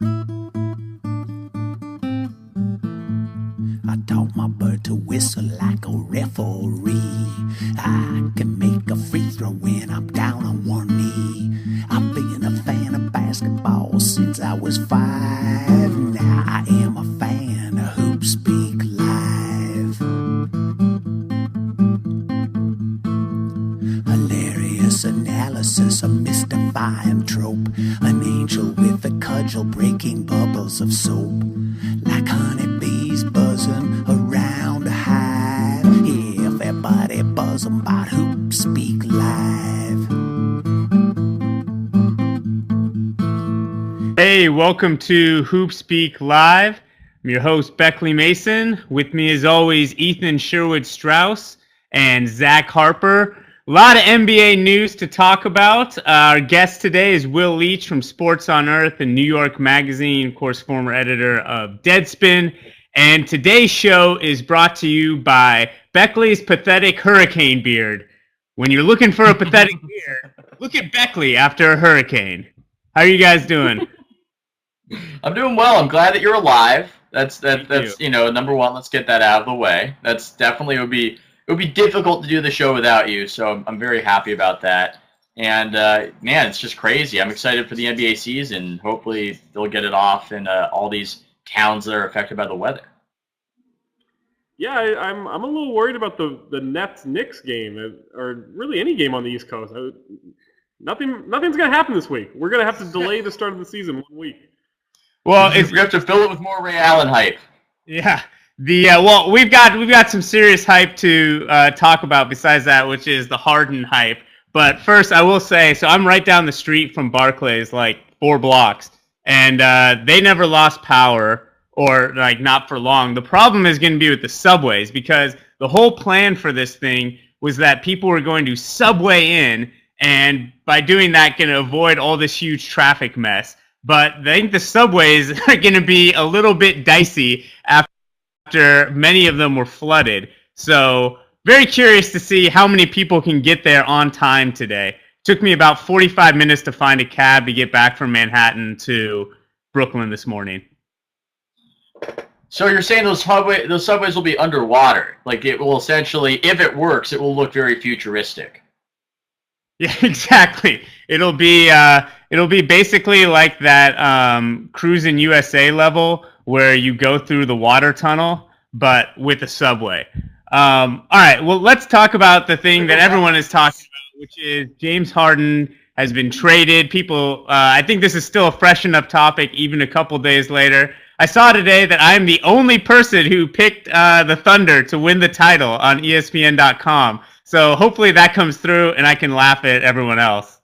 I taught my bird to whistle like a referee. I can make a free throw when I'm down on one knee. I've been a fan of basketball since I was 5. Now I am a fan of HoopSpeak Live. Hilarious analysis of mystifying trope. An angel with a cudgel breaking bubbles of soap. Like honeybees buzzing around a hive. Everybody buzzing about HoopSpeak Live. Hey, welcome to HoopSpeak Live. I'm your host, Beckley Mason. With me, as always, Ethan Sherwood-Strauss and Zach Harper. A lot of NBA news to talk about. Our guest today is Will Leach from Sports on Earth and New York Magazine, of course, former editor of Deadspin. And today's show is brought to you by Beckley's Pathetic Hurricane Beard. When you're looking for a pathetic beard, look at Beckley after a hurricane. How are you guys doing? I'm doing well. I'm glad that you're alive. That's number one. Let's get that out of the way. That's definitely it would be difficult to do the show without you. So I'm very happy about that. And man, it's just crazy. I'm excited for the NBA season. Hopefully they'll get it off in all these towns that are affected by the weather. Yeah, I'm a little worried about the Nets-Knicks game, or really any game on the East Coast. Nothing's going to happen this week. We're going to have to delay the start of the season 1 week. Well, we have to fill it with more Ray Allen hype. Yeah. Well, we've got some serious hype to talk about besides that, which is the Harden hype. But first, I will say, so I'm right down the street from Barclays, like 4 blocks, and they never lost power, or like not for long. The problem is going to be with the subways, because the whole plan for this thing was that people were going to subway in, and by doing that, going to avoid all this huge traffic mess. But I think the subways are going to be a little bit dicey after many of them were flooded. So very curious to see how many people can get there on time today. Took me about 45 minutes to find a cab to get back from Manhattan to Brooklyn this morning. So you're saying those subways will be underwater? Like, it will essentially, if it works, it will look very futuristic. Yeah, exactly. It'll be basically like that Cruising USA level where you go through the water tunnel, but with a subway. All right, well, let's talk about the thing that everyone is talking about, which is James Harden has been traded. People, I think this is still a fresh enough topic even a couple days later. I saw today that I'm the only person who picked the Thunder to win the title on ESPN.com. So hopefully that comes through and I can laugh at everyone else.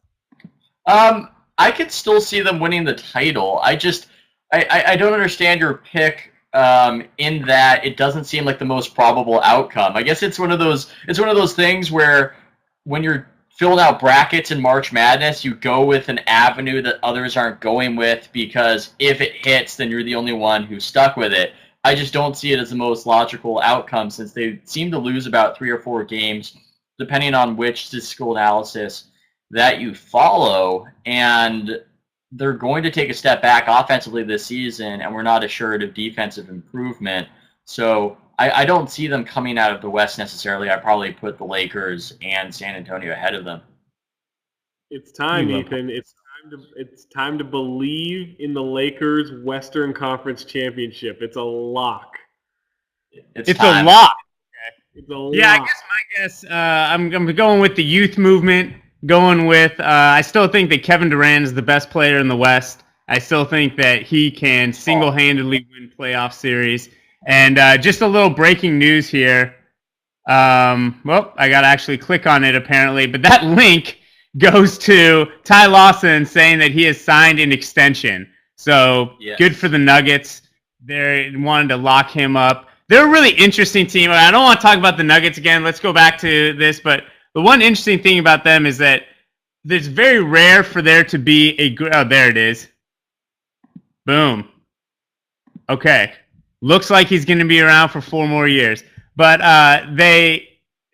I could still see them winning the title. I don't understand your pick in that it doesn't seem like the most probable outcome. I guess it's one of those things where when you're filling out brackets in March Madness, you go with an avenue that others aren't going with, because if it hits, then you're the only one who's stuck with it. I just don't see it as the most logical outcome, since they seem to lose about 3 or 4 games, depending on which statistical analysis that you follow, and they're going to take a step back offensively this season, and we're not assured of defensive improvement. So I don't see them coming out of the West necessarily. I probably put the Lakers and San Antonio ahead of them. It's time, Ethan. It's time to believe in the Lakers Western Conference Championship. It's a lock. It's a lock. It's a lock. Yeah, I guess I'm going with the youth movement. Going with, I still think that Kevin Durant is the best player in the West. I still think that he can single-handedly win playoff series. And just a little breaking news here. Well, I got to actually click on it apparently. But that link goes to Ty Lawson saying that he has signed an extension. So yes. Good for the Nuggets. They wanted to lock him up. They're a really interesting team. I don't want to talk about the Nuggets again. Let's go back to this. But the one interesting thing about them is that it's very rare for there to be a good... Oh, there it is. Boom. Okay. Looks like he's going to be around for 4 more years. But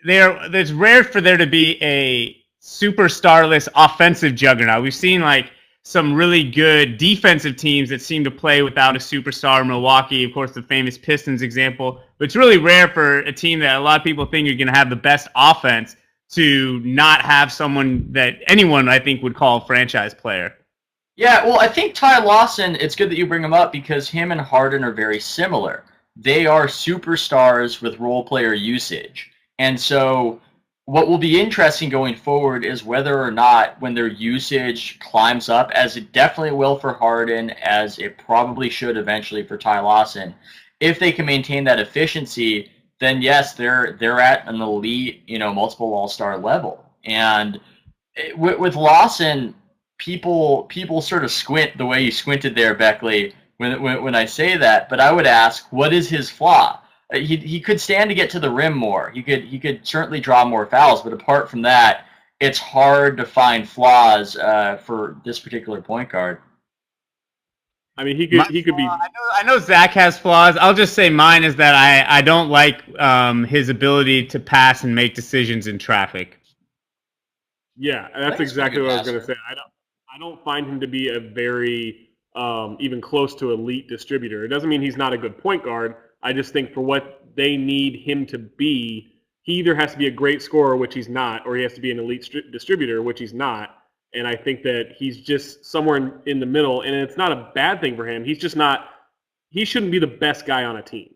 it's rare for there to be a superstarless offensive juggernaut. We've seen like some really good defensive teams that seem to play without a superstar. Milwaukee, of course, the famous Pistons example. But it's really rare for a team that a lot of people think are going to have the best offense to not have someone that anyone, I think, would call a franchise player. Yeah, well, I think Ty Lawson, it's good that you bring him up because him and Harden are very similar. They are superstars with role player usage. And so what will be interesting going forward is whether or not when their usage climbs up, as it definitely will for Harden, as it probably should eventually for Ty Lawson, if they can maintain that efficiency, then yes, they're at an elite, multiple all-star level. And with Lawson, people sort of squint the way you squinted there, Beckley, when I say that. But I would ask, what is his flaw? He could stand to get to the rim more. He could certainly draw more fouls. But apart from that, it's hard to find flaws for this particular point guard. I mean, he could be. I know Zach has flaws. I'll just say mine is that I don't like his ability to pass and make decisions in traffic. Yeah, that's exactly what I was going to say. I don't find him to be a very even close to elite distributor. It doesn't mean he's not a good point guard. I just think for what they need him to be, he either has to be a great scorer, which he's not, or he has to be an elite distributor, which he's not. And I think that he's just somewhere in the middle, and it's not a bad thing for him. He's just not – he shouldn't be the best guy on a team.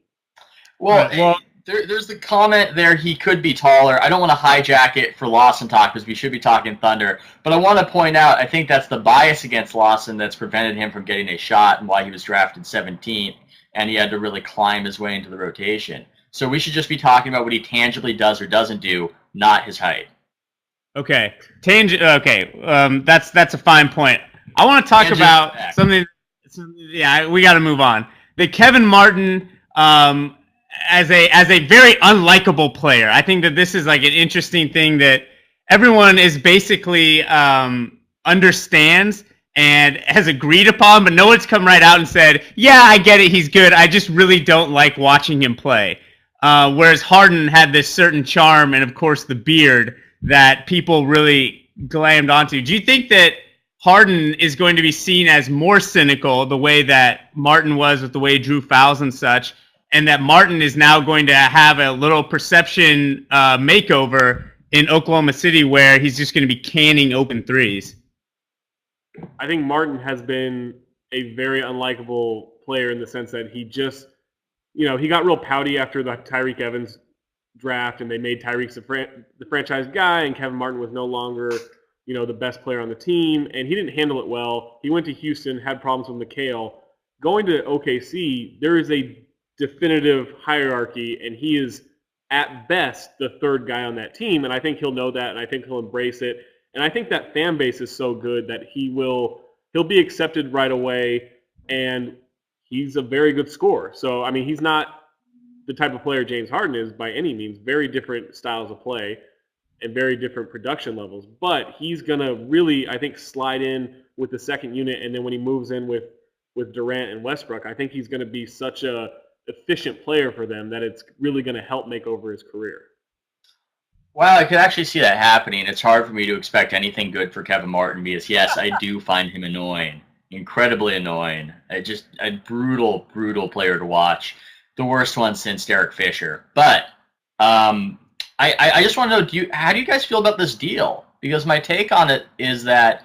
Well, there's the comment there, he could be taller. I don't want to hijack it for Lawson talk because we should be talking Thunder. But I want to point out, I think that's the bias against Lawson that's prevented him from getting a shot and why he was drafted 17th, and he had to really climb his way into the rotation. So we should just be talking about what he tangibly does or doesn't do, not his height. Okay, that's a fine point. I want to talk about something. Yeah, we got to move on. The Kevin Martin, as a very unlikable player, I think that this is like an interesting thing that everyone is basically understands and has agreed upon, but no one's come right out and said, "Yeah, I get it, he's good. I just really don't like watching him play." Whereas Harden had this certain charm and, of course, the beard that people really glammed onto. Do you think that Harden is going to be seen as more cynical the way that Martin was with the way he drew fouls and such, and that Martin is now going to have a little perception makeover in Oklahoma City where he's just going to be canning open threes? I think Martin has been a very unlikable player in the sense that he just, he got real pouty after the Tyreke Evans draft, and they made Tyreke the franchise guy, and Kevin Martin was no longer, the best player on the team, and he didn't handle it well. He went to Houston, had problems with McHale. Going to OKC, there is a definitive hierarchy, and he is at best the third guy on that team, and I think he'll know that, and I think he'll embrace it. And I think that fan base is so good that he'll be accepted right away, and he's a very good scorer. So, I mean, he's not the type of player James Harden is by any means. Very different styles of play and very different production levels. But he's going to really, I think, slide in with the second unit, and then when he moves in with Durant and Westbrook, I think he's going to be such a efficient player for them that it's really going to help make over his career. Well, I could actually see that happening. It's hard for me to expect anything good for Kevin Martin because, yes, I do find him annoying, incredibly annoying. Just a brutal, brutal player to watch. The worst one since Derek Fisher. But I just want to know, how do you guys feel about this deal? Because my take on it is that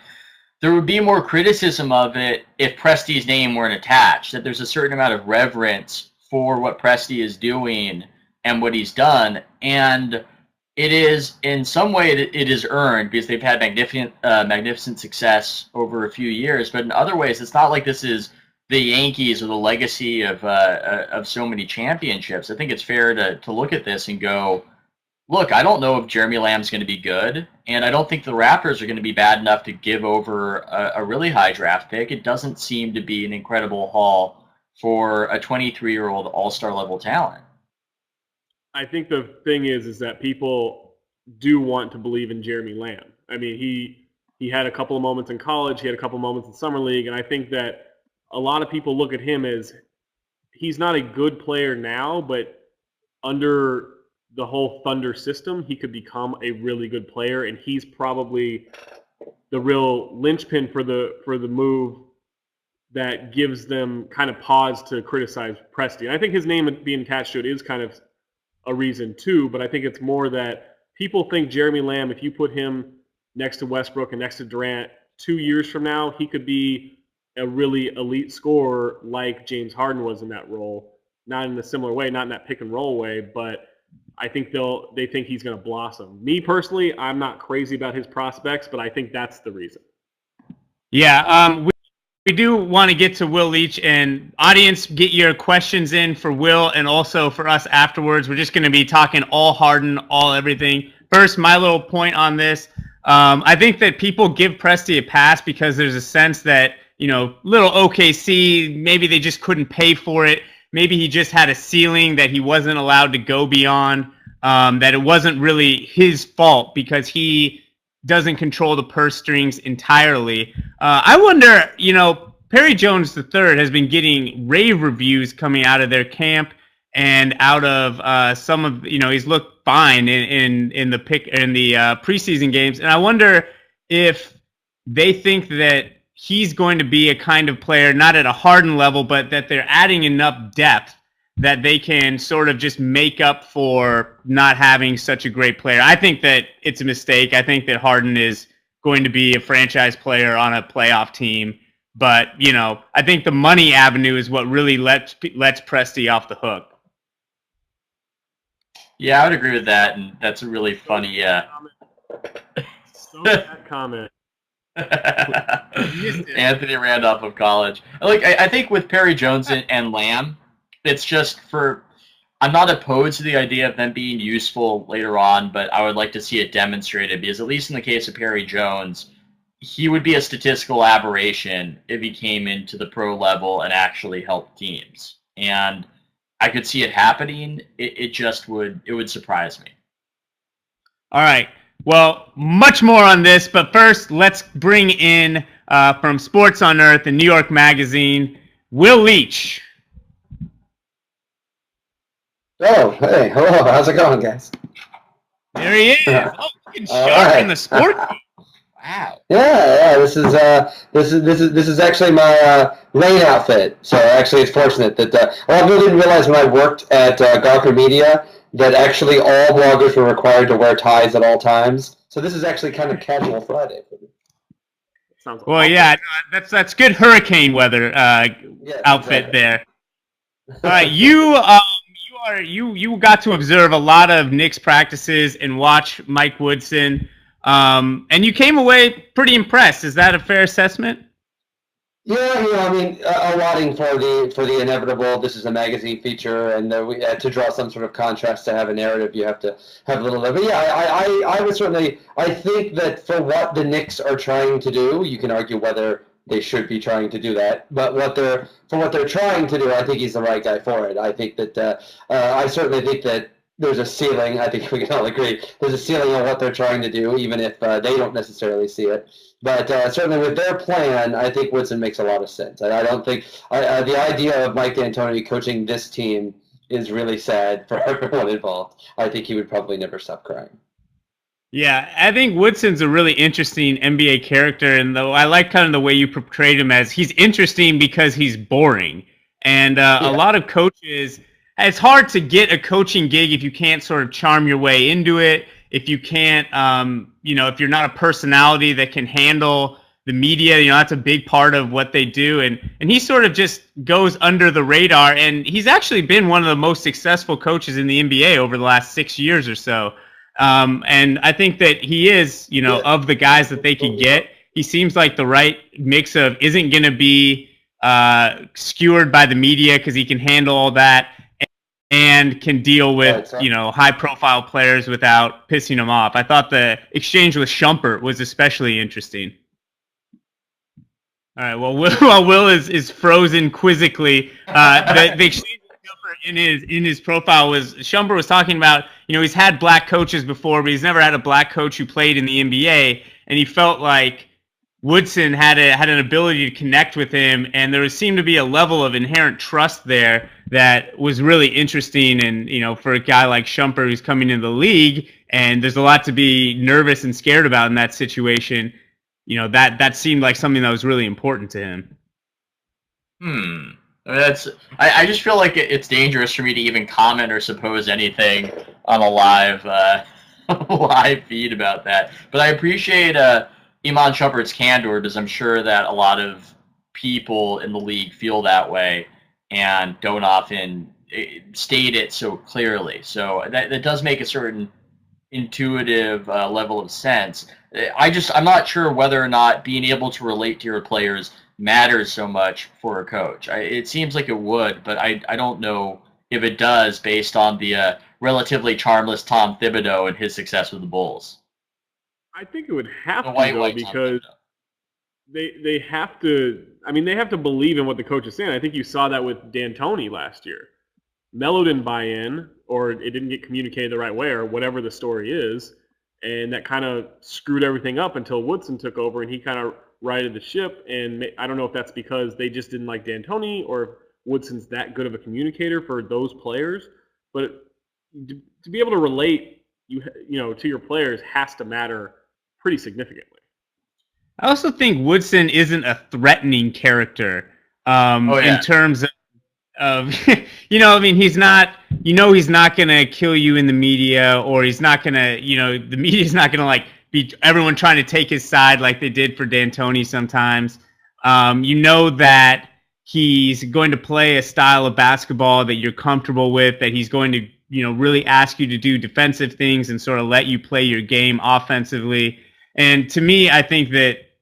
there would be more criticism of it if Presti's name weren't attached, that there's a certain amount of reverence for what Presti is doing and what he's done. And it is, in some way, it is earned because they've had magnificent success over a few years. But in other ways, it's not like this is the Yankees or the legacy of so many championships. I think it's fair to look at this and go, look, I don't know if Jeremy Lamb's going to be good, and I don't think the Raptors are going to be bad enough to give over a really high draft pick. It doesn't seem to be an incredible haul for a 23-year-old all-star level talent. I think the thing is that people do want to believe in Jeremy Lamb. I mean, he had a couple of moments in college, he had a couple of moments in summer league, and I think that a lot of people look at him as he's not a good player now, but under the whole Thunder system, he could become a really good player, and he's probably the real linchpin for the move that gives them kind of pause to criticize Presti. And I think his name being attached to it is kind of a reason too, but I think it's more that people think Jeremy Lamb, if you put him next to Westbrook and next to Durant 2 years from now, he could be a really elite scorer like James Harden was in that role. Not in a similar way, not in that pick and roll way, but I think they think he's going to blossom. Me personally, I'm not crazy about his prospects, but I think that's the reason. Yeah, we do want to get to Will Leach, and audience, get your questions in for Will and also for us afterwards. We're just going to be talking all Harden, all everything. First, my little point on this, I think that people give Presti a pass because there's a sense that, little OKC, maybe they just couldn't pay for it. Maybe he just had a ceiling that he wasn't allowed to go beyond, that it wasn't really his fault because he doesn't control the purse strings entirely. I wonder, Perry Jones III has been getting rave reviews coming out of their camp and out of some of, he's looked fine in the preseason games. And I wonder if they think that he's going to be a kind of player, not at a Harden level, but that they're adding enough depth that they can sort of just make up for not having such a great player. I think that it's a mistake. I think that Harden is going to be a franchise player on a playoff team. But, I think the money avenue is what really lets Presti off the hook. Yeah, I would agree with that, and that's a really funny... So that comment. Anthony Randolph of college. I think with Perry Jones and Lamb, it's just I'm not opposed to the idea of them being useful later on, but I would like to see it demonstrated because at least in the case of Perry Jones, he would be a statistical aberration if he came into the pro level and actually helped teams. And I could see it happening. It would surprise me. All right. Well, much more on this, but first, let's bring in from Sports on Earth and New York Magazine, Will Leach. Oh, hey, hello. How's it going, guys? There he is. Oh, looking sharp in the sport. Wow. Yeah. This is actually my rain outfit. So actually, it's fortunate that a lot of people didn't realize when I worked at Gawker Media that actually all bloggers were required to wear ties at all times. So this is actually kind of casual Friday for me. Sounds Well, awesome. yeah, that's good hurricane weather outfit exactly. there. All right, you got to observe a lot of Knicks practices and watch Mike Woodson, and you came away pretty impressed. Is that a fair assessment? Yeah, allotting for the inevitable. This is a magazine feature, and to draw some sort of contrast to have a narrative, you have to have a little. But yeah, I would certainly. I think that for what the Knicks are trying to do, you can argue whether they should be trying to do that. But what they're trying to do, I think he's the right guy for it. I think that I certainly think that there's a ceiling. I think we can all agree there's a ceiling on what they're trying to do, even if they don't necessarily see it. But certainly with their plan, I think Woodson makes a lot of sense. I don't think the idea of Mike D'Antoni coaching this team is really sad for everyone involved. I think he would probably never stop crying. Yeah, I think Woodson's a really interesting NBA character, and though I like kind of the way you portrayed him as he's interesting because he's boring. And a lot of coaches, it's hard to get a coaching gig if you can't sort of charm your way into it. If you can't, if you're not a personality that can handle the media, that's a big part of what they do. And he sort of just goes under the radar. And he's actually been one of the most successful coaches in the NBA over the last 6 years or so. And I think that he is, of the guys that they can get, he seems like the right mix of isn't going to be skewered by the media because he can handle all that. And can deal with, high-profile players without pissing them off. I thought the exchange with Shumpert was especially interesting. All right, well, Will is frozen quizzically. The exchange with Shumpert in his profile was Shumpert was talking about, he's had black coaches before, but he's never had a black coach who played in the NBA, and he felt like Woodson had an ability to connect with him, and there seemed to be a level of inherent trust there that was really interesting. And for a guy like Shumpert who's coming into the league, and there's a lot to be nervous and scared about in that situation. that seemed like something that was really important to him. I mean, I just feel like it's dangerous for me to even comment or suppose anything on a live live feed about that. But I appreciate Iman Shumpert's candor, because I'm sure that a lot of people in the league feel that way and don't often state it so clearly. So that does make a certain intuitive level of sense. I'm not sure whether or not being able to relate to your players matters so much for a coach. It seems like it would, but I don't know if it does based on the relatively charmless Tom Thibodeau and his success with the Bulls. I think it would have The to, white though, because they have to. I mean, they have to believe in what the coach is saying. I think you saw that with D'Antoni last year. Melo didn't buy in, or it didn't get communicated the right way, or whatever the story is, and that kind of screwed everything up until Woodson took over, and he kind of righted the ship. And I don't know if that's because they just didn't like D'Antoni, or if Woodson's that good of a communicator for those players. But to be able to relate, to your players has to matter pretty significantly. I also think Woodson isn't a threatening character in terms of I mean, he's not, he's not going to kill you in the media, or he's not going to, the media's not going to like be everyone trying to take his side like they did for D'Antoni sometimes. That he's going to play a style of basketball that you're comfortable with, that he's going to, really ask you to do defensive things and sort of let you play your game offensively. And to me, I think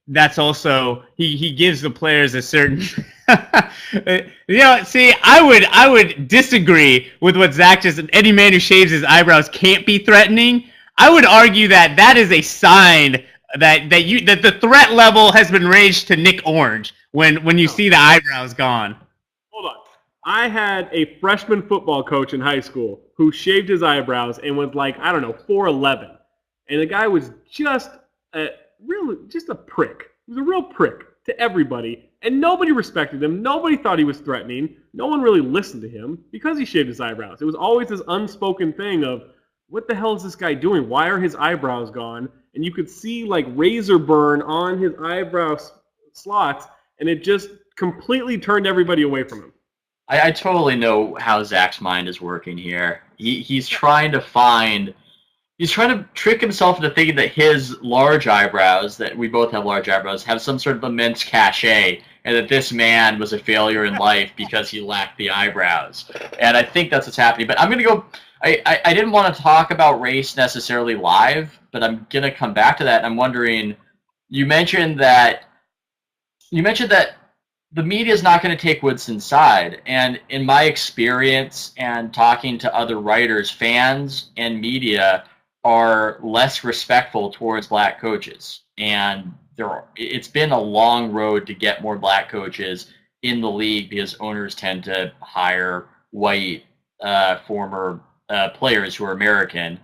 that's also, he gives the players a certain see, I would disagree with what Zach just said. Any man who shaves his eyebrows can't be threatening. I would argue that is a sign that the threat level has been raised to Nick Orange when you see the eyebrows gone. Hold on. I had a freshman football coach in high school who shaved his eyebrows and was like, I don't know, 4'11", and the guy was just a prick. He was a real prick to everybody, and nobody respected him. Nobody thought he was threatening. No one really listened to him because he shaved his eyebrows. It was always this unspoken thing of, what the hell is this guy doing? Why are his eyebrows gone? And you could see like razor burn on his eyebrow slots, and it just completely turned everybody away from him. I totally know how Zach's mind is working here. He's trying to trick himself into thinking that his large eyebrows, that we both have large eyebrows, have some sort of immense cachet, and that this man was a failure in life because he lacked the eyebrows. And I think that's what's happening. But I'm going to go... I didn't want to talk about race necessarily live, but I'm going to come back to that. And I'm wondering, you mentioned that the media is not going to take Woodson's side. And in my experience and talking to other writers, fans and media are less respectful towards black coaches. And it's been a long road to get more black coaches in the league, because owners tend to hire white former players who are American.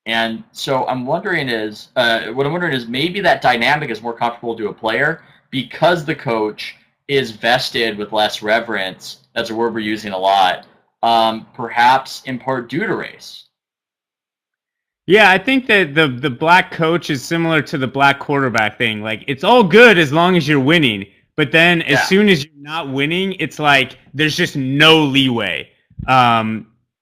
And so what I'm wondering is maybe that dynamic is more comfortable to a player because the coach is vested with less reverence. That's a word we're using a lot, perhaps in part due to race. Yeah, I think that the black coach is similar to the black quarterback thing. Like, it's all good as long as you're winning, but then as soon as you're not winning, it's like there's just no leeway.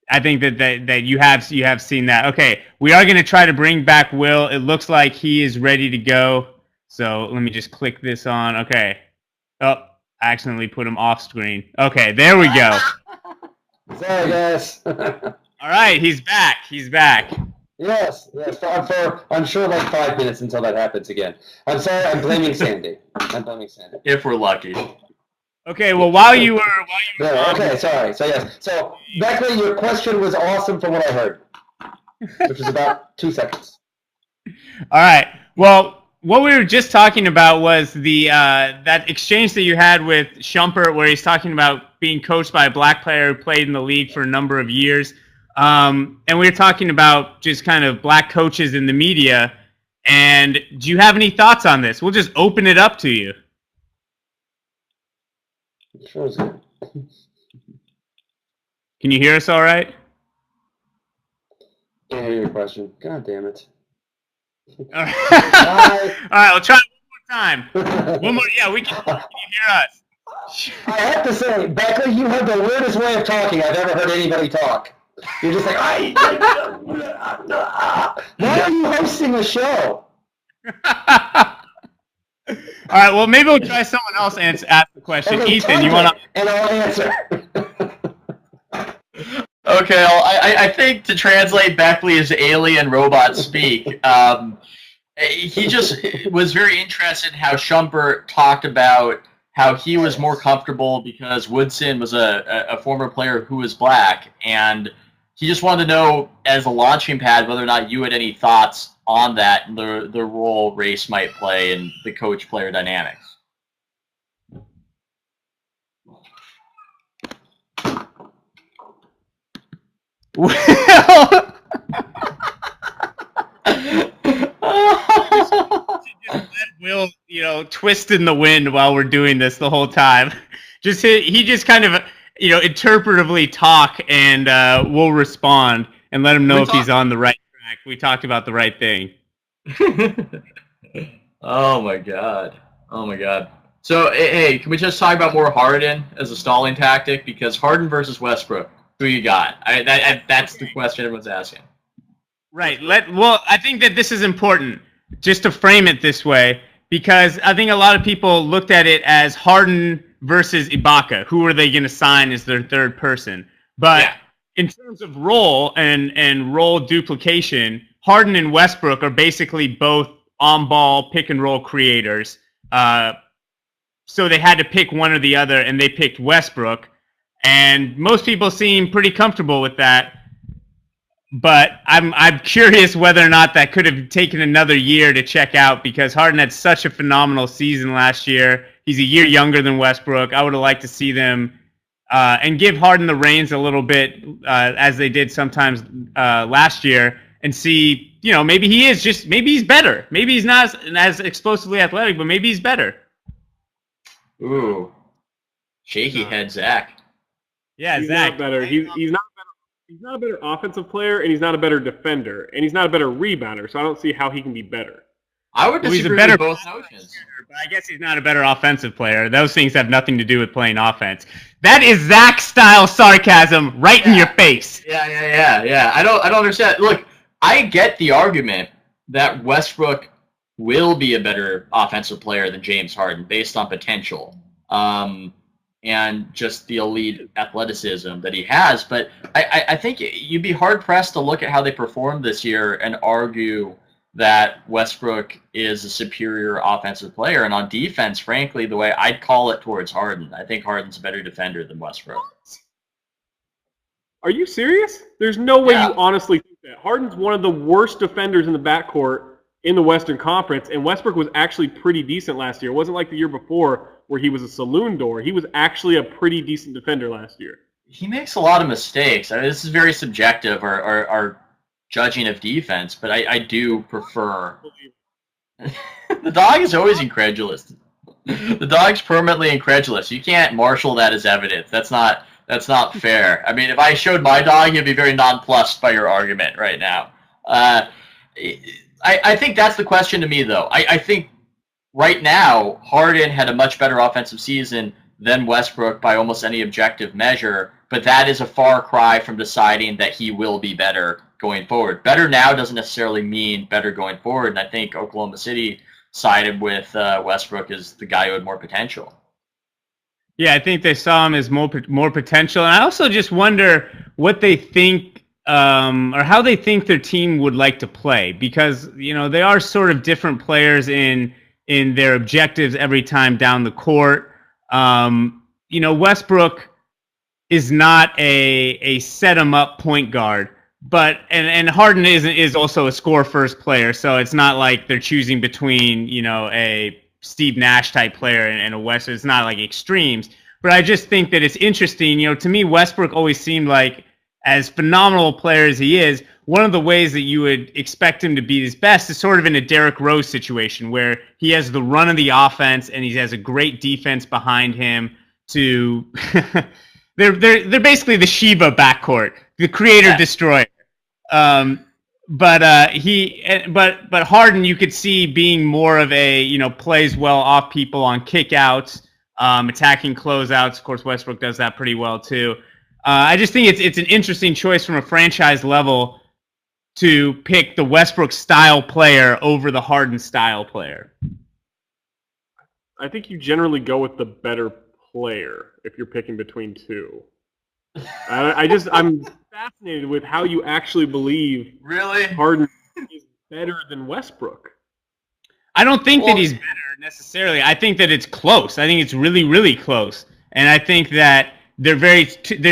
I think that you have seen that. Okay, we are going to try to bring back Will. It looks like he is ready to go. So let me just click this on. Okay. Oh, I accidentally put him off screen. Okay, there we go. Sorry, guys. All right, he's back. He's back. Yes, for I'm sure like 5 minutes until that happens again. I'm sorry, I'm blaming Sandy. If we're lucky. Okay, well, while you were okay, sorry. So Beckley, your question was awesome from what I heard, which is about 2 seconds. All right. Well, what we were just talking about was the that exchange that you had with Shumpert, where he's talking about being coached by a black player who played in the league for a number of years. And we were talking about just kind of black coaches in the media. And do you have any thoughts on this? We'll just open it up to you. Sure. Can you hear us all right? Can't hear your question. God damn it. All right. All right, we'll try it one more time. One more. Yeah, can you hear us? I have to say, Beckley, you have the weirdest way of talking I've ever heard anybody talk. You're just like, why are you hosting a show? All right, well, maybe we'll try someone else ask the question. Okay, Ethan, you want to? And I'll answer. Okay, well, I think to translate Beckley as alien robot speak, he just was very interested in how Shumpert talked about how he was more comfortable because Woodson was a former player who was black, and he just wanted to know, as a launching pad, whether or not you had any thoughts on that and the role race might play in the coach-player dynamics. Well, let Will, twist in the wind while we're doing this the whole time. He just kind of, interpretively talk, and we'll respond and let him know if he's on the right track. We talked about the right thing. Oh my god. So, hey, can we just talk about more Harden as a stalling tactic? Because Harden versus Westbrook, who you got? That's the question everyone's asking. Right. I think that this is important, just to frame it this way, because I think a lot of people looked at it as Harden versus Ibaka. Who are they going to sign as their third person? But in terms of role and role duplication, Harden and Westbrook are basically both on-ball pick-and-roll creators. So they had to pick one or the other, and they picked Westbrook. And most people seem pretty comfortable with that. But I'm curious whether or not that could have taken another year to check out, because Harden had such a phenomenal season last year. He's a year younger than Westbrook. I would have liked to see them and give Harden the reins a little bit, as they did sometimes last year, and see, maybe he's better. Maybe he's not as explosively athletic, but maybe he's better. Ooh. Shaky head, Zach. Yeah, he's Zach. Not better. He's not a better offensive player, and he's not a better defender, and he's not a better rebounder, so I don't see how he can be better. I would disagree with both notions. But I guess he's not a better offensive player. Those things have nothing to do with playing offense. That is Zach-style sarcasm right in your face. Yeah. I don't understand. Look, I get the argument that Westbrook will be a better offensive player than James Harden based on potential. And just the elite athleticism that he has. But I think you'd be hard-pressed to look at how they performed this year and argue that Westbrook is a superior offensive player. And on defense, frankly, the way I'd call it towards Harden. I think Harden's a better defender than Westbrook. Are you serious? There's no way you honestly think that. Harden's one of the worst defenders in the backcourt in the Western Conference, and Westbrook was actually pretty decent last year. It wasn't like the year before where he was a saloon door. He was actually a pretty decent defender last year. He makes a lot of mistakes. I mean, this is very subjective, our judging of defense, but I do prefer... The dog is always incredulous. The dog's permanently incredulous. You can't marshal that as evidence. That's not fair. I mean, if I showed my dog, he'd be very nonplussed by your argument right now. I think that's the question to me, though. I think right now, Harden had a much better offensive season than Westbrook by almost any objective measure, but that is a far cry from deciding that he will be better going forward. Better now doesn't necessarily mean better going forward, and I think Oklahoma City sided with Westbrook as the guy who had more potential. Yeah, I think they saw him as more potential, and I also just wonder what they think or how they think their team would like to play, because they are sort of different players in their objectives every time down the court. Westbrook is not a set 'em up point guard, but and Harden is also a score first player, so it's not like they're choosing between a Steve Nash type player and a West. It's not like extremes, but I just think that it's interesting. To me, Westbrook always seemed like, as phenomenal a player as he is, one of the ways that you would expect him to be his best is sort of in a Derrick Rose situation where he has the run of the offense and he has a great defense behind him to they're basically the Shiva backcourt, the creator destroyer. but Harden, you could see being more of a, plays well off people on kickouts, attacking closeouts. Of course, Westbrook does that pretty well too. I just think it's an interesting choice from a franchise level to pick the Westbrook style player over the Harden style player. I think you generally go with the better player if you're picking between two. I'm fascinated with how you actually believe Really? Harden is better than Westbrook. I don't think that he's better necessarily. I think that it's close. I think it's really, really close. And I think that they're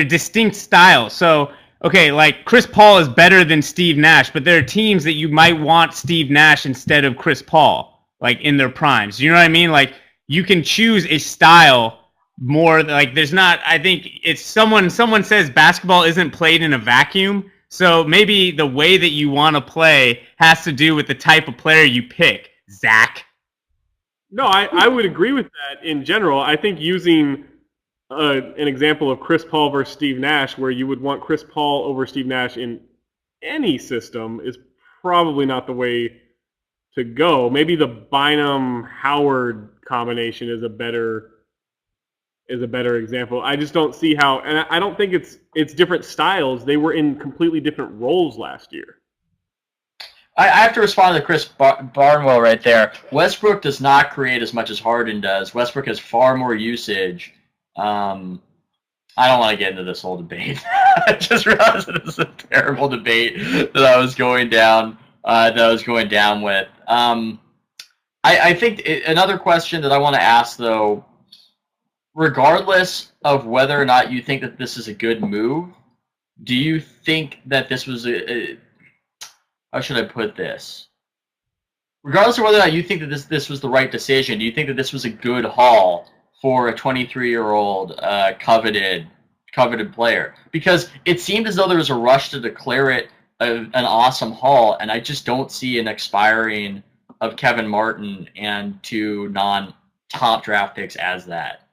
distinct styles. So, okay, like Chris Paul is better than Steve Nash, but there are teams that you might want Steve Nash instead of Chris Paul, like in their primes. You know what I mean? Like you can choose a style more. Like there's not. I think it's someone says basketball isn't played in a vacuum. So maybe the way that you want to play has to do with the type of player you pick. Zach. No, I would agree with that in general. I think using an example of Chris Paul versus Steve Nash, where you would want Chris Paul over Steve Nash in any system, is probably not the way to go. Maybe the Bynum-Howard combination is a better example. I just don't see how, and I don't think it's different styles. They were in completely different roles last year. I have to respond to Chris Barnwell right there. Westbrook does not create as much as Harden does. Westbrook has far more usage. I don't want to get into this whole debate. I just realized that this is a terrible debate that I was going down. With. I think another question that I want to ask though, regardless of whether or not you think that this is a good move, do you think that this was how should I put this? Regardless of whether or not you think that this was the right decision, do you think that this was a good haul for a 23-year-old coveted player? Because it seemed as though there was a rush to declare it an awesome haul, and I just don't see an expiring of Kevin Martin and two non-top draft picks as that.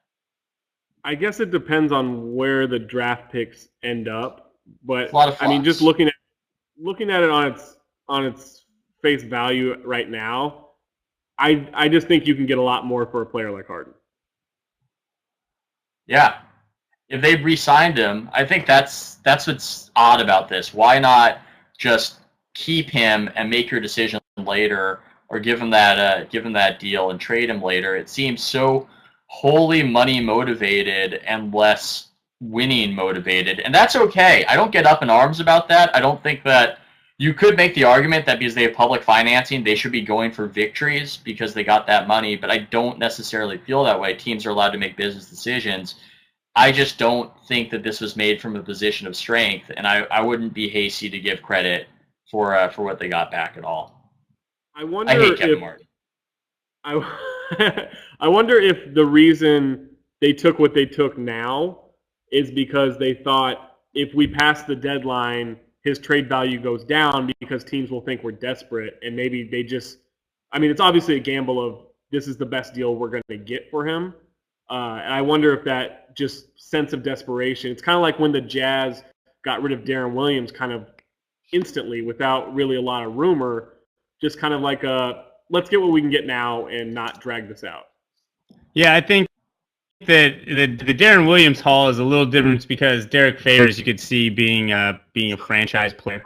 I guess it depends on where the draft picks end up, but I mean, just looking at it on its face value right now, I just think you can get a lot more for a player like Harden. Yeah, if they re-signed him, I think that's what's odd about this. Why not just keep him and make your decision later, or give him that deal and trade him later? It seems so wholly money motivated and less winning motivated, and that's okay. I don't get up in arms about that. I don't think that you could make the argument that because they have public financing, they should be going for victories because they got that money, but I don't necessarily feel that way. Teams are allowed to make business decisions. I just don't think that this was made from a position of strength, and I wouldn't be hasty to give credit for what they got back at all. I hate Kevin Martin. I wonder if the reason they took what they took now is because they thought if we pass the deadline, his trade value goes down because teams will think we're desperate, and maybe they just – I mean, it's obviously a gamble of this is the best deal we're going to get for him. And I wonder if that just sense of desperation – it's kind of like when the Jazz got rid of Deron Williams kind of instantly without really a lot of rumor, just kind of like let's get what we can get now and not drag this out. Yeah, I think that the Deron Williams haul is a little different because Derek Favors you could see being a franchise player.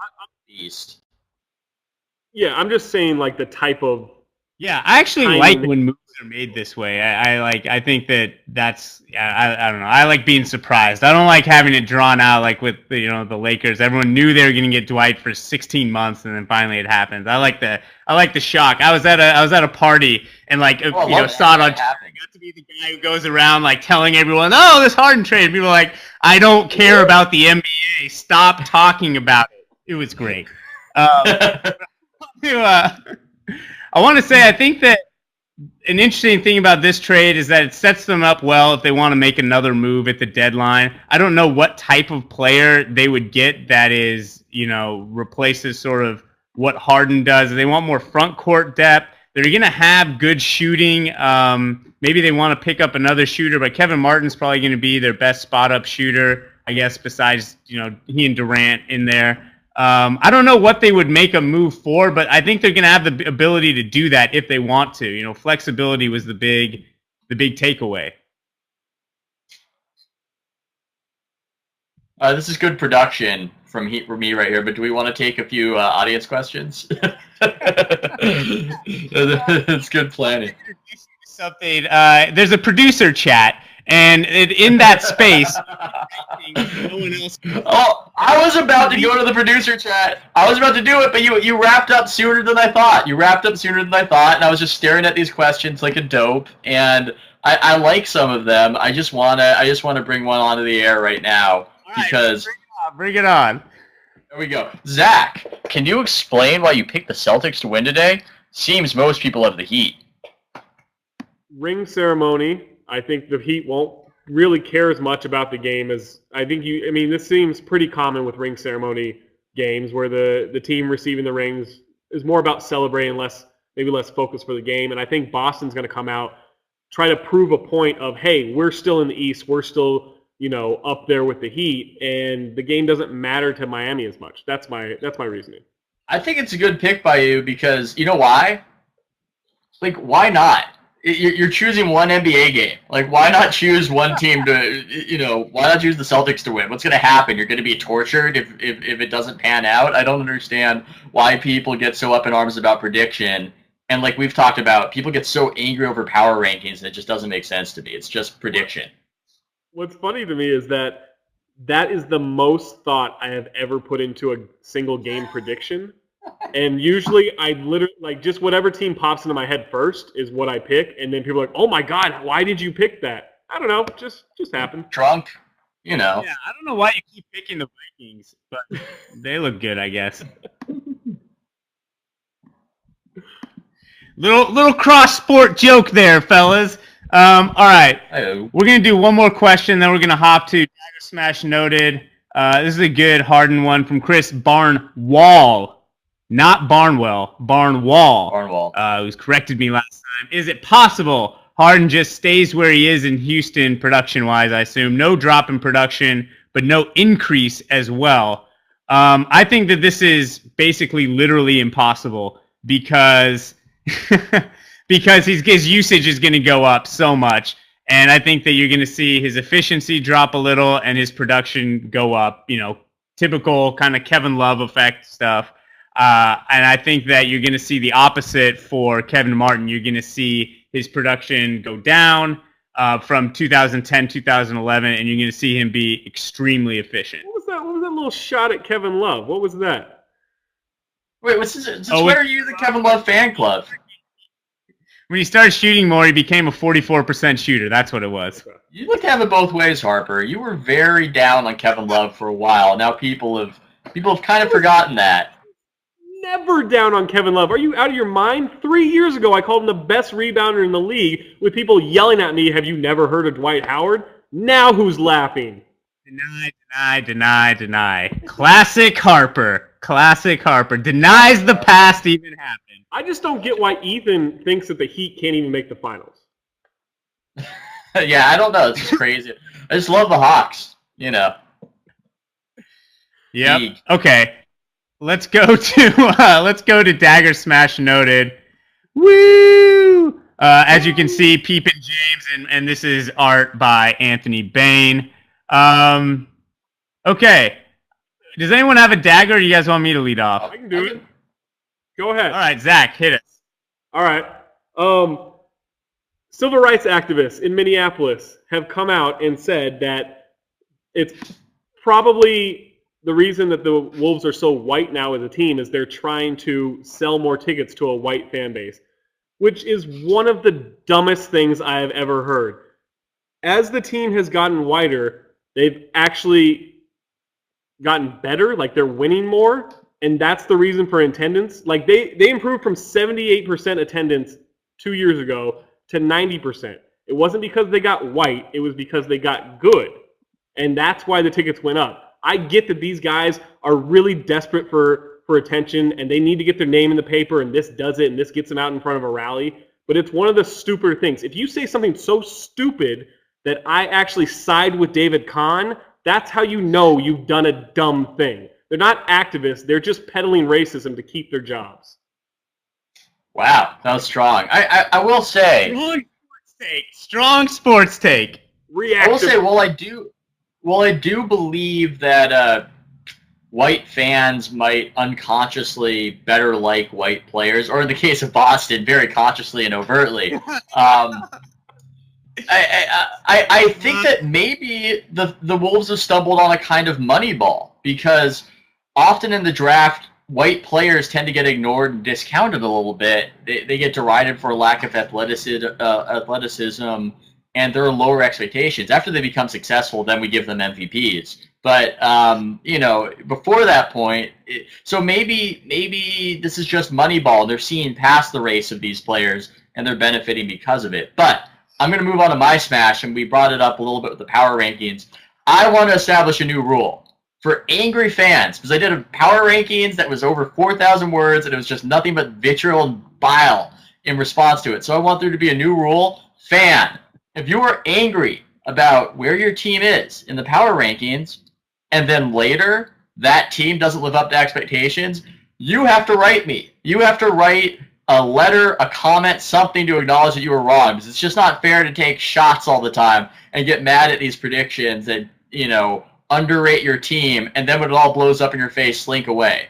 Beast. Yeah, I'm just saying like the type of. Yeah, I actually like when moves are made this way. I think that's I don't know. I like being surprised. I don't like having it drawn out like with the Lakers. Everyone knew they were going to get Dwight for 16 months and then finally it happens. I like the shock. I was at a party and saw it on Twitter. I got to be the guy who goes around like telling everyone, "Oh, this Harden trade." People are like, "I don't care about the NBA. Stop talking about it." It was great. I want to say I think that an interesting thing about this trade is that it sets them up well if they want to make another move at the deadline. I don't know what type of player they would get that is, replaces sort of what Harden does. They want more front court depth. They're going to have good shooting. Maybe they want to pick up another shooter, but Kevin Martin's probably going to be their best spot-up shooter, I guess, besides, he and Durant in there. I don't know what they would make a move for, but I think they're going to have the ability to do that if they want to. You know, flexibility was the big takeaway. This is good production from me right here, but do we want to take a few audience questions? It's good planning. Something. There's a producer chat, and in that space, no one else. Oh, I was about to go to the producer chat. I was about to do it, but you wrapped up sooner than I thought. And I was just staring at these questions like a dope. And I like some of them. I just wanna bring one onto the air right now because bring it on. There we go. Zach, can you explain why you picked the Celtics to win today? Seems most people have the Heat. Ring ceremony. I think the Heat won't really care as much about the game as this seems pretty common with ring ceremony games where the team receiving the rings is more about celebrating, less focus for the game. And I think Boston's going to come out, try to prove a point of, hey, we're still in the East, we're still up there with the Heat, and the game doesn't matter to Miami as much. That's my reasoning. I think it's a good pick by you because you know why? Like, why not? You're choosing one NBA game. Like, why not choose one team to, why not choose the Celtics to win? What's going to happen? You're going to be tortured if it doesn't pan out? I don't understand why people get so up in arms about prediction. And like we've talked about, people get so angry over power rankings, and it just doesn't make sense to me. It's just prediction. What's funny to me is that is the most thought I have ever put into a single game prediction. And usually I literally, just whatever team pops into my head first is what I pick. And then people are like, oh my God, why did you pick that? I don't know. Just happened. Drunk, Yeah, I don't know why you keep picking the Vikings, but they look good, I guess. Little cross-sport joke there, fellas. All right. Hello. We're going to do one more question, then we're going to hop to Dagger Smash Noted. This is a good Harden one from Chris Barnwall. Not Barnwell, Barnwall. Who's corrected me last time. Is it possible Harden just stays where he is in Houston production-wise, I assume? No drop in production, but no increase as well. I think that this is basically literally impossible because his usage is going to go up so much. And I think that you're going to see his efficiency drop a little and his production go up, typical kind of Kevin Love effect stuff. And I think that you're going to see the opposite for Kevin Martin. You're going to see his production go down from 2010, 2011, and you're going to see him be extremely efficient. What was that little shot at Kevin Love? What was that? Wait, where are you the Kevin Love fan club? When he started shooting more, he became a 44% shooter. That's what it was. You like to have it both ways, Harper. You were very down on Kevin Love for a while. Now people have kind of forgotten that. Never down on Kevin Love. Are you out of your mind? 3 years ago, I called him the best rebounder in the league with people yelling at me, have you never heard of Dwight Howard? Now who's laughing? Deny. Classic Harper. Denies the past even happened. I just don't get why Ethan thinks that the Heat can't even make the finals. Yeah, I don't know. It's just crazy. I just love the Hawks, Yep. Okay. Let's go to Dagger Smash Noted. Woo! As you can see, Peepin' James, and this is art by Anthony Bain. Okay. Does anyone have a dagger, or do you guys want me to lead off? I can do it. Go ahead. All right, Zach, hit us. All right. Civil rights activists in Minneapolis have come out and said that it's probably the reason that the Wolves are so white now as a team is they're trying to sell more tickets to a white fan base, which is one of the dumbest things I have ever heard. As the team has gotten whiter, they've actually gotten better, like they're winning more, and that's the reason for attendance. Like they improved from 78% attendance 2 years ago to 90%. It wasn't because they got white, it was because they got good. And that's why the tickets went up. I get that these guys are really desperate for attention and they need to get their name in the paper, and this does it, and this gets them out in front of a rally. But it's one of the stupider things. If you say something so stupid that I actually side with David Kahn, that's how you know you've done a dumb thing. They're not activists. They're just peddling racism to keep their jobs. Wow, that was strong. I will say... Strong sports take. I will say, well, I do believe that white fans might unconsciously better like white players, or in the case of Boston, very consciously and overtly. I think that maybe the Wolves have stumbled on a kind of money ball, because often in the draft, white players tend to get ignored and discounted a little bit. They get derided for lack of athleticism, and there are lower expectations. After they become successful, then we give them MVPs. But before that point, so maybe this is just Moneyball. They're seeing past the race of these players, and they're benefiting because of it. But I'm going to move on to my smash, and we brought it up a little bit with the power rankings. I want to establish a new rule for angry fans, because I did a power rankings that was over 4,000 words, and it was just nothing but vitriol and bile in response to it. So I want there to be a new rule. Fan, if you are angry about where your team is in the power rankings, and then later that team doesn't live up to expectations, you have to write me. You have to write a letter, a comment, something to acknowledge that you were wrong, because it's just not fair to take shots all the time and get mad at these predictions and, underrate your team, and then when it all blows up in your face, slink away.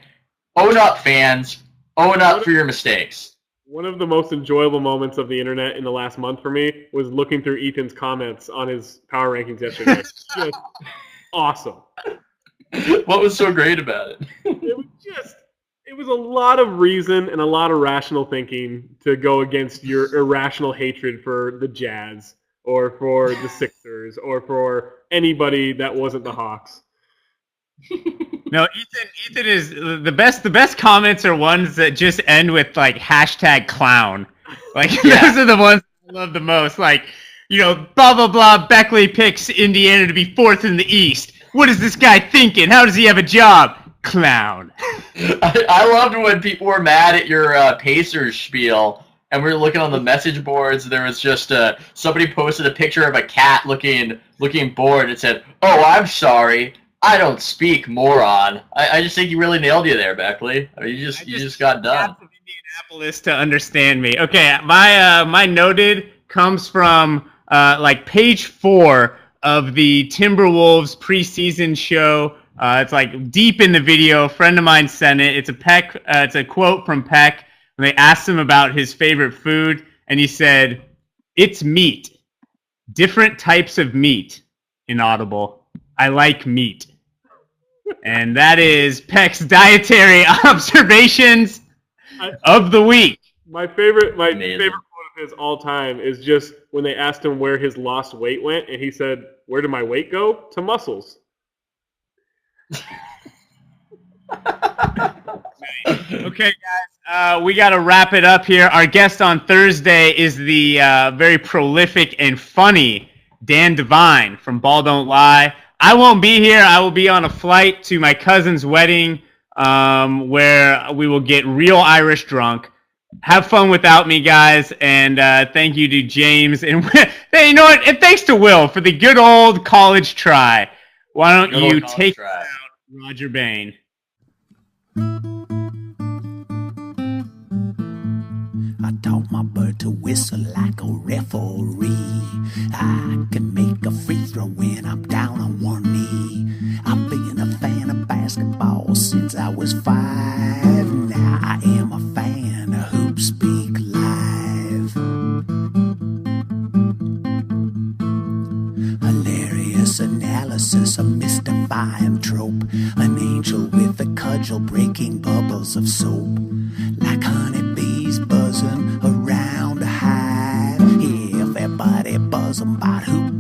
Own up, fans. Own up for your mistakes. One of the most enjoyable moments of the internet in the last month for me was looking through Ethan's comments on his power rankings yesterday. Just awesome. What was so great about it? It was a lot of reason and a lot of rational thinking to go against your irrational hatred for the Jazz or for the Sixers or for anybody that wasn't the Hawks. No, Ethan is the best. The best comments are ones that just end with like #clown. Like those are the ones I love the most. Like, blah blah blah. Beckley picks Indiana to be 4th in the East. What is this guy thinking? How does he have a job? Clown. I loved when people were mad at your Pacers spiel, and we were looking on the message boards. There was just somebody posted a picture of a cat looking bored. It said, "Oh, I'm sorry, I don't speak, moron." I just think you really nailed you there, Beckley. I mean, you just got done. From Indianapolis to understand me. Okay, my noted comes from page 4 of the Timberwolves preseason show. It's like deep in the video. A friend of mine sent it. It's a quote from Peck when they asked him about his favorite food, and he said, "It's meat. Different types of meat." Inaudible. I like meat. And that is Peck's dietary observations of the week. My favorite quote of his all time is just when they asked him where his lost weight went, and he said, "Where did my weight go? To muscles." Okay, guys, we got to wrap it up here. Our guest on Thursday is the very prolific and funny Dan Devine from Ball Don't Lie. I won't be here. I will be on a flight to my cousin's wedding, where we will get real Irish drunk. Have fun without me, guys, and thank you to James. And hey, you know what? And thanks to Will for the good old college try. Why don't you take us out, Roger Bain? I taught my bird to whistle like a referee. I can make a free throw when I'm down on one knee. I've been a fan of basketball since I was 5. Now I am a fan of HoopSpeak Live. Hilarious analysis of mystifying trope. An angel with a cudgel breaking bubbles of soap. Like honeybees buzzing around a hive. Everybody buzzing about hoop